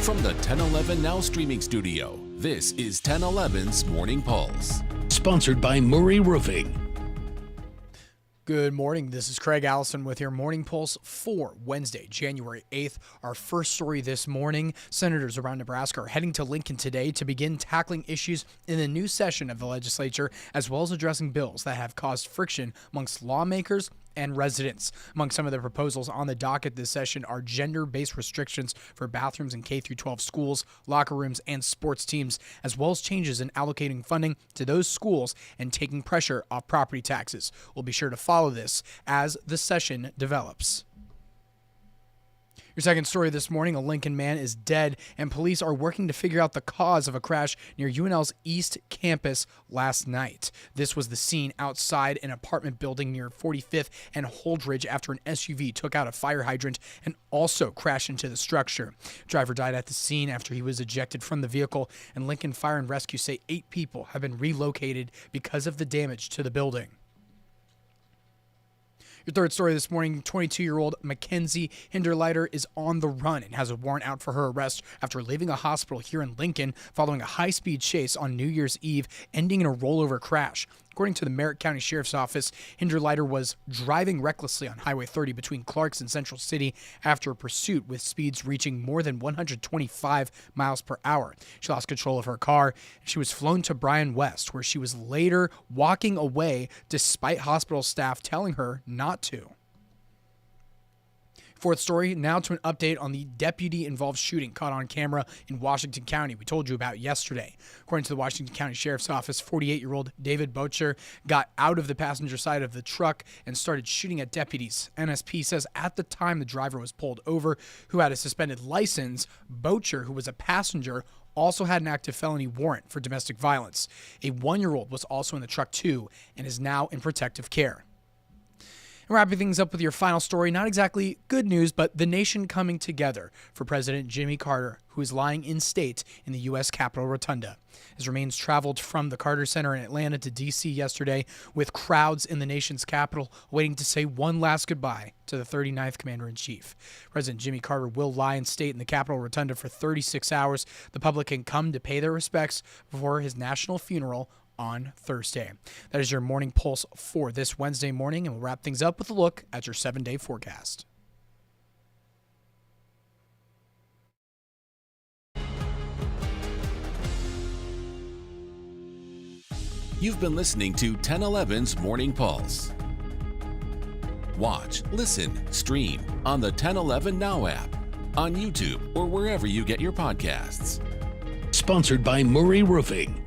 From the 1011 Now streaming studio, this is 1011's Morning Pulse. Sponsored by Murray Roofing. Good morning. This is Craig Allison with your Morning Pulse for Wednesday, January 8th. Our first story this morning, senators around Nebraska are heading to Lincoln today to begin tackling issues in the new session of the legislature, as well as addressing bills that have caused friction amongst lawmakers and residents. Among some of the proposals on the docket this session are gender-based restrictions for bathrooms in K-12 schools, locker rooms, and sports teams, as well as changes in allocating funding to those schools and taking pressure off property taxes. We'll be sure to follow this as the session develops. Your second story this morning, a Lincoln man is dead, and police are working to figure out the cause of a crash near UNL's East Campus last night. This was the scene outside an apartment building near 45th and Holdridge after an SUV took out a fire hydrant and also crashed into the structure. Driver died at the scene after he was ejected from the vehicle, and Lincoln Fire and Rescue say 8 people have been relocated because of the damage to the building. Your third story this morning, 22-year-old Mackenzie Hinderleiter is on the run and has a warrant out for her arrest after leaving a hospital here in Lincoln following a high-speed chase on New Year's Eve, ending in a rollover crash. According to the Merritt County Sheriff's Office, Hinderleiter was driving recklessly on Highway 30 between Clarks and Central City after a pursuit with speeds reaching more than 125 miles per hour. She lost control of her car, and she was flown to Bryan West, where she was later walking away despite hospital staff telling her not to. Fourth story, now to an update on the deputy-involved shooting caught on camera in Washington County we told you about yesterday. According to the Washington County Sheriff's Office, 48-year-old David Bocher got out of the passenger side of the truck and started shooting at deputies. NSP says at the time the driver was pulled over, who had a suspended license, Bocher, who was a passenger, also had an active felony warrant for domestic violence. A 1-year-old was also in the truck too and is now in protective care. And wrapping things up with your final story, not exactly good news, but the nation coming together for President Jimmy Carter, who is lying in state in the U.S. Capitol Rotunda. His remains traveled from the Carter Center in Atlanta to D.C. yesterday, with crowds in the nation's capital waiting to say one last goodbye to the 39th Commander-in-Chief. President Jimmy Carter will lie in state in the Capitol Rotunda for 36 hours. The public can come to pay their respects before his national funeral on Thursday. That is your Morning Pulse for this Wednesday morning, and we'll wrap things up with a look at your 7-day forecast. You've been listening to 1011's Morning Pulse. Watch, listen, stream on the 1011 Now app, on YouTube, or wherever you get your podcasts. Sponsored by Murray Roofing.